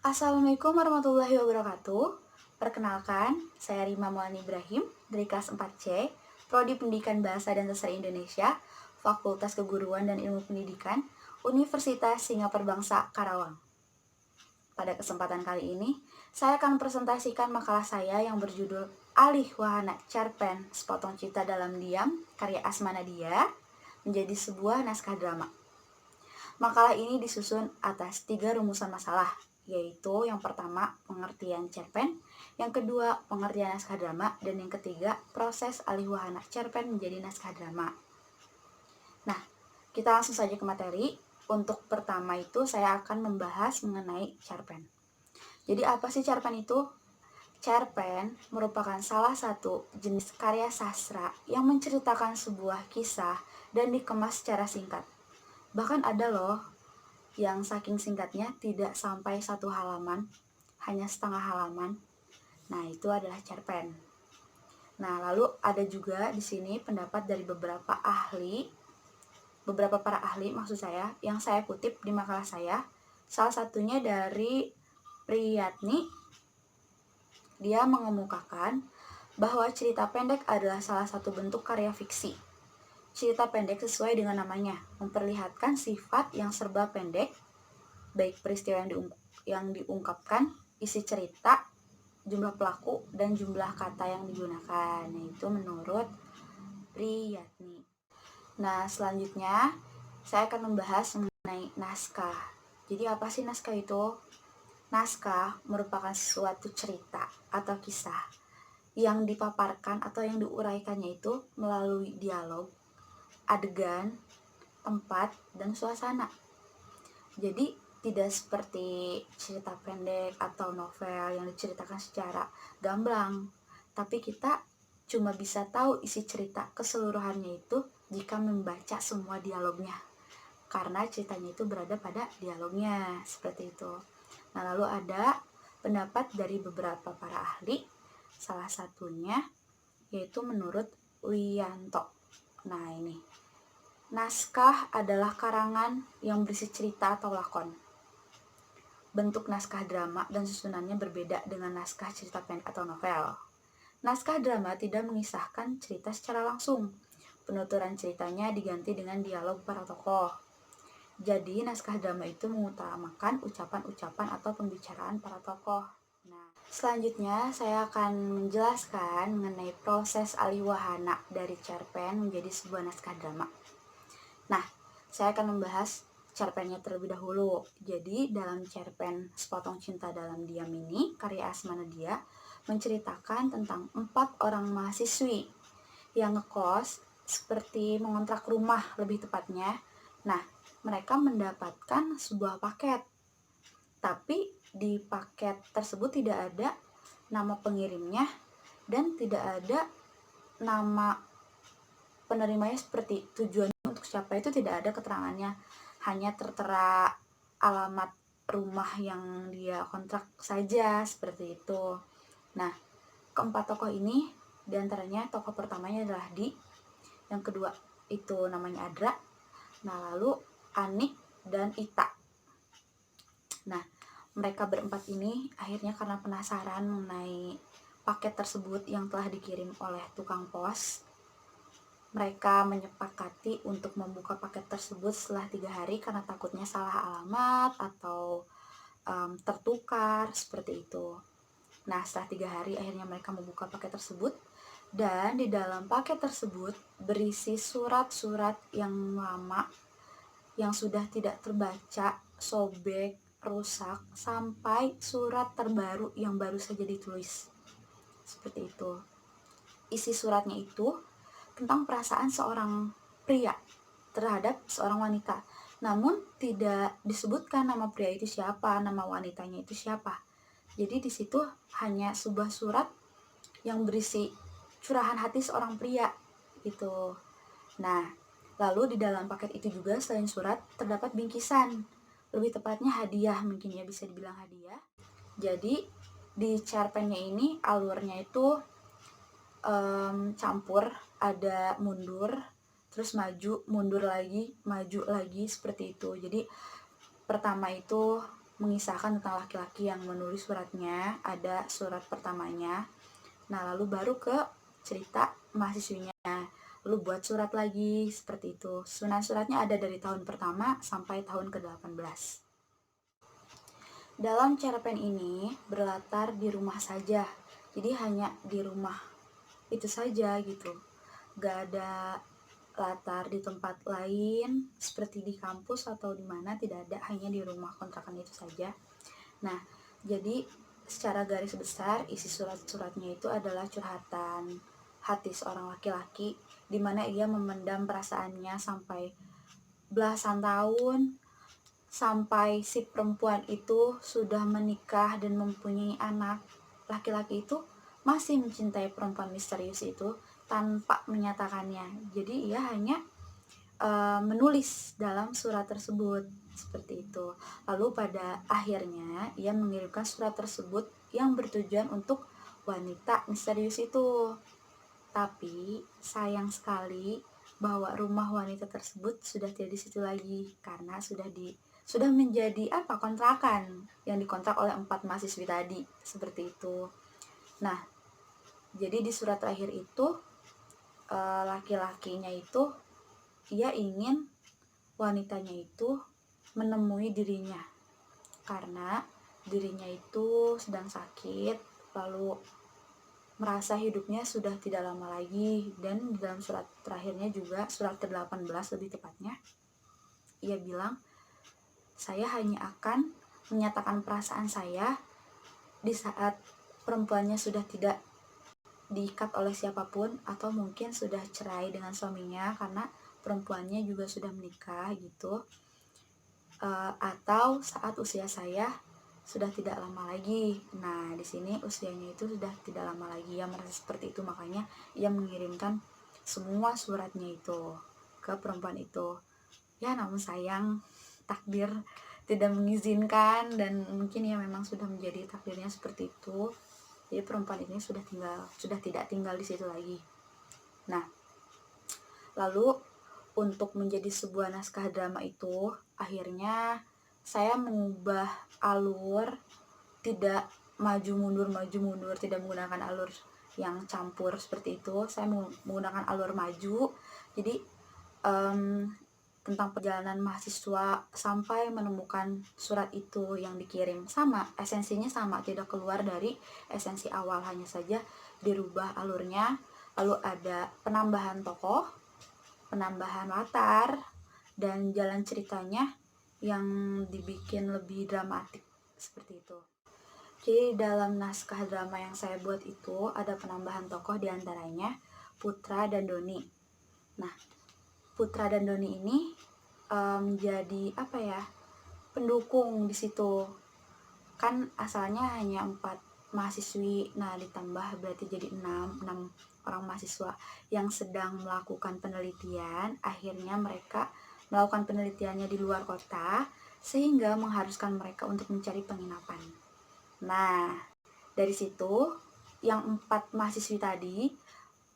Assalamualaikum warahmatullahi wabarakatuh. Perkenalkan, saya Rima Maulani Ibrahim dari kelas 4C, Prodi Pendidikan Bahasa dan Sastra Indonesia, Fakultas Keguruan dan Ilmu Pendidikan, Universitas Singapura Bangsa, Karawang. Pada kesempatan kali ini, saya akan presentasikan makalah saya yang berjudul Alih Wahana Cerpen Sepotong Cinta Dalam Diam, karya Asma Nadia, menjadi sebuah naskah drama. Makalah ini disusun atas 3 rumusan masalah, yaitu yang pertama pengertian cerpen, yang kedua pengertian naskah drama, dan yang ketiga proses alih wahana cerpen menjadi naskah drama. Nah, kita langsung saja ke materi. Untuk pertama itu saya akan membahas mengenai cerpen. Jadi apa sih cerpen itu? Cerpen merupakan salah satu jenis karya sastra yang menceritakan sebuah kisah dan dikemas secara singkat. Bahkan ada loh yang saking singkatnya tidak sampai 1 halaman, hanya setengah halaman. Nah, itu adalah cerpen. Nah, lalu ada juga di sini pendapat dari beberapa para ahli maksud saya, yang saya kutip di makalah saya. Salah satunya dari Priyatni. Dia mengemukakan bahwa cerita pendek adalah salah satu bentuk karya fiksi. Cerita pendek sesuai dengan namanya, memperlihatkan sifat yang serba pendek, baik peristiwa yang diungkapkan, isi cerita, jumlah pelaku, dan jumlah kata yang digunakan. Itu menurut Priyatni. Nah, selanjutnya saya akan membahas mengenai naskah. Jadi apa sih naskah itu? Naskah merupakan suatu cerita atau kisah yang dipaparkan atau yang diuraikannya itu melalui dialog, adegan, tempat, dan suasana. Jadi tidak seperti cerita pendek atau novel yang diceritakan secara gamblang, tapi kita cuma bisa tahu isi cerita keseluruhannya itu jika membaca semua dialognya, karena ceritanya itu berada pada dialognya, seperti itu. Nah, lalu ada pendapat dari beberapa para ahli, salah satunya yaitu menurut Wiyanto. Nah, ini naskah adalah karangan yang berisi cerita atau lakon. Bentuk naskah drama dan susunannya berbeda dengan naskah cerita pendek atau novel. Naskah drama tidak mengisahkan cerita secara langsung. Penuturan ceritanya diganti dengan dialog para tokoh. Jadi, naskah drama itu mengutamakan ucapan-ucapan atau pembicaraan para tokoh. Nah, selanjutnya saya akan menjelaskan mengenai proses alih wahana dari cerpen menjadi sebuah naskah drama. Nah, saya akan membahas cerpennya terlebih dahulu. Jadi, dalam cerpen Sepotong Cinta Dalam Diam ini, karya Asma Nadia menceritakan tentang 4 orang mahasiswi yang ngekos, seperti mengontrak rumah lebih tepatnya. Nah, mereka mendapatkan sebuah paket, tapi di paket tersebut tidak ada nama pengirimnya dan tidak ada nama penerimanya, seperti tujuan untuk siapa itu tidak ada keterangannya, hanya tertera alamat rumah yang dia kontrak saja, seperti itu. Nah, keempat tokoh ini, diantaranya tokoh pertamanya adalah Di, yang kedua itu namanya Adra, nah lalu Anik dan Ita. Nah, mereka berempat ini akhirnya karena penasaran mengenai paket tersebut yang telah dikirim oleh tukang pos, mereka menyepakati untuk membuka paket tersebut setelah 3 hari karena takutnya salah alamat atau tertukar, seperti itu. Nah, setelah 3 hari akhirnya mereka membuka paket tersebut, dan di dalam paket tersebut berisi surat-surat yang lama, yang sudah tidak terbaca, sobek, rusak, sampai surat terbaru yang baru saja ditulis. Seperti itu. Isi suratnya itu tentang perasaan seorang pria terhadap seorang wanita. Namun tidak disebutkan nama pria itu siapa, nama wanitanya itu siapa. Jadi di situ hanya sebuah surat yang berisi curahan hati seorang pria gitu. Nah, lalu di dalam paket itu juga selain surat terdapat bingkisan, lebih tepatnya hadiah, mungkin ya bisa dibilang hadiah. Jadi di cerpennya ini alurnya itu campur, ada mundur, terus maju, mundur lagi, maju lagi, seperti itu. Jadi pertama itu mengisahkan tentang laki-laki yang menulis suratnya, ada surat pertamanya. Nah, lalu baru ke cerita mahasiswinya, lalu buat surat lagi, seperti itu. Susunan suratnya ada dari tahun pertama sampai tahun ke-18. Dalam cerpen ini berlatar di rumah saja, jadi hanya di rumah itu saja gitu. Gak ada latar di tempat lain seperti di kampus atau di mana, tidak ada, hanya di rumah kontrakan itu saja. Nah, jadi secara garis besar isi surat-suratnya itu adalah curhatan hati seorang laki-laki di mana ia memendam perasaannya sampai belasan tahun, sampai si perempuan itu sudah menikah dan mempunyai anak. Laki-laki itu masih mencintai perempuan misterius itu tanpa menyatakannya. Jadi ia hanya menulis dalam surat tersebut, seperti itu. Lalu pada akhirnya ia mengirimkan surat tersebut yang bertujuan untuk wanita misterius itu. Tapi sayang sekali bahwa rumah wanita tersebut sudah tidak di situ lagi, karena sudah menjadi kontrakan yang dikontrak oleh 4 mahasiswi tadi, seperti itu. Nah, jadi di surat terakhir itu laki-lakinya itu ia ingin wanitanya itu menemui dirinya karena dirinya itu sedang sakit, lalu merasa hidupnya sudah tidak lama lagi. Dan di dalam surat terakhirnya juga, surat ke-18 lebih tepatnya, ia bilang, saya hanya akan menyatakan perasaan saya di saat perempuannya sudah tidak diikat oleh siapapun, atau mungkin sudah cerai dengan suaminya karena perempuannya juga sudah menikah gitu, atau saat usia saya sudah tidak lama lagi. Nah, di sini usianya itu sudah tidak lama lagi, ia merasa seperti itu, makanya ia mengirimkan semua suratnya itu ke perempuan itu. Ya, namun sayang takdir tidak mengizinkan, dan mungkin ya memang sudah menjadi takdirnya seperti itu. Jadi perempuan ini sudah tidak tinggal di situ lagi. Nah, lalu untuk menjadi sebuah naskah drama itu, akhirnya saya mengubah alur, tidak maju mundur, tidak menggunakan alur yang campur seperti itu. Saya menggunakan alur maju. Jadi tentang perjalanan mahasiswa sampai menemukan surat itu yang dikirim, sama, esensinya sama, tidak keluar dari esensi awal, hanya saja dirubah alurnya. Lalu ada penambahan tokoh, penambahan latar, dan jalan ceritanya yang dibikin lebih dramatik, seperti itu. Jadi dalam naskah drama yang saya buat itu ada penambahan tokoh, diantaranya Putra dan Doni. Nah, Putra dan Doni ini menjadi pendukung di situ. Kan asalnya hanya 4 mahasiswi, nah ditambah berarti jadi 6 orang mahasiswa yang sedang melakukan penelitian. Akhirnya mereka melakukan penelitiannya di luar kota, sehingga mengharuskan mereka untuk mencari penginapan. Nah, dari situ yang 4 mahasiswi tadi,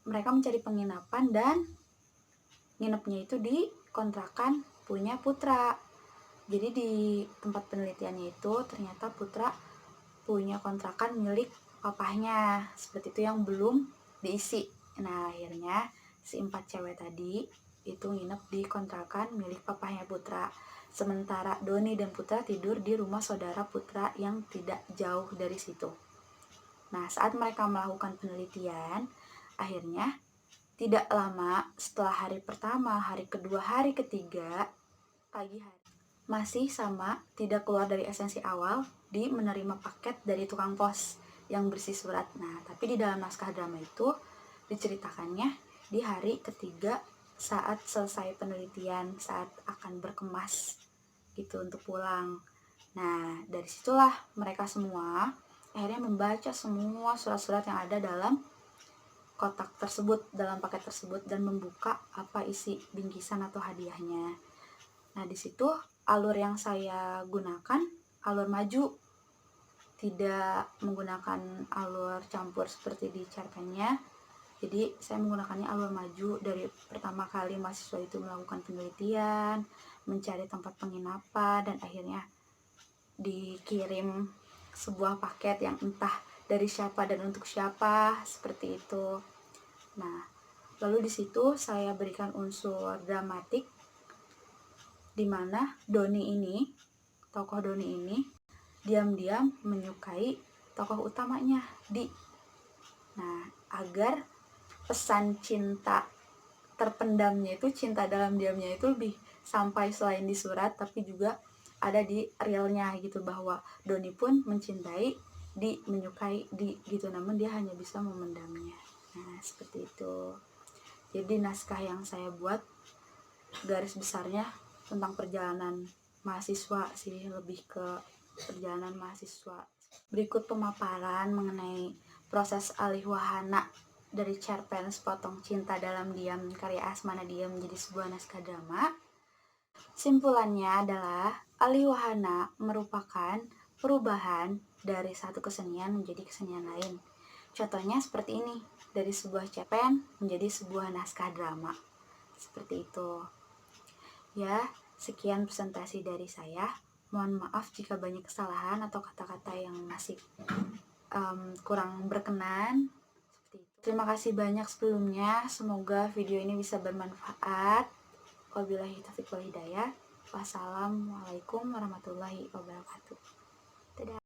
mereka mencari penginapan dan nginepnya itu di kontrakan punya Putra. Jadi di tempat penelitiannya itu ternyata Putra punya kontrakan milik papahnya, seperti itu, yang belum diisi. Nah, akhirnya si 4 cewek tadi itu nginep di kontrakan milik papahnya Putra, sementara Doni dan Putra tidur di rumah saudara Putra yang tidak jauh dari situ. Nah, saat mereka melakukan penelitian, akhirnya tidak lama setelah hari pertama, hari kedua, hari ketiga, pagi hari, masih sama, tidak keluar dari esensi awal, di menerima paket dari tukang pos yang berisi surat. Nah, tapi di dalam naskah drama itu diceritakannya di hari ketiga saat selesai penelitian, saat akan berkemas gitu untuk pulang. Nah, dari situlah mereka semua akhirnya membaca semua surat-surat yang ada dalam kotak tersebut, dalam paket tersebut, dan membuka apa isi bingkisan atau hadiahnya. Nah, di situ alur yang saya gunakan alur maju, tidak menggunakan alur campur seperti di cerpennya. Jadi saya menggunakannya alur maju dari pertama kali mahasiswa itu melakukan penelitian, mencari tempat penginapan, dan akhirnya dikirim sebuah paket yang entah dari siapa dan untuk siapa, seperti itu. Nah, lalu di situ saya berikan unsur dramatik di mana tokoh Doni ini diam-diam menyukai tokoh utamanya, Di. Nah, agar pesan cinta terpendamnya itu, cinta dalam diamnya itu lebih sampai selain di surat, tapi juga ada di realnya gitu, bahwa Doni pun mencintai Di, menyukai Di gitu, namun dia hanya bisa memendamnya. Nah, seperti itu. Jadi naskah yang saya buat garis besarnya tentang perjalanan mahasiswa sih, lebih ke perjalanan mahasiswa. Berikut pemaparan mengenai proses alih wahana dari cerpen Sepotong Cinta Dalam Diam karya Asma Nadia menjadi sebuah naskah drama. Simpulannya adalah alih wahana merupakan perubahan dari satu kesenian menjadi kesenian lain. Contohnya seperti ini, dari sebuah cerpen menjadi sebuah naskah drama. Seperti itu. Ya, sekian presentasi dari saya. Mohon maaf jika banyak kesalahan atau kata-kata yang masih kurang berkenan. Seperti itu. Terima kasih banyak sebelumnya. Semoga video ini bisa bermanfaat. Wabillahi taufiq wal hidayah. Wassalamualaikum warahmatullahi wabarakatuh. Dadah.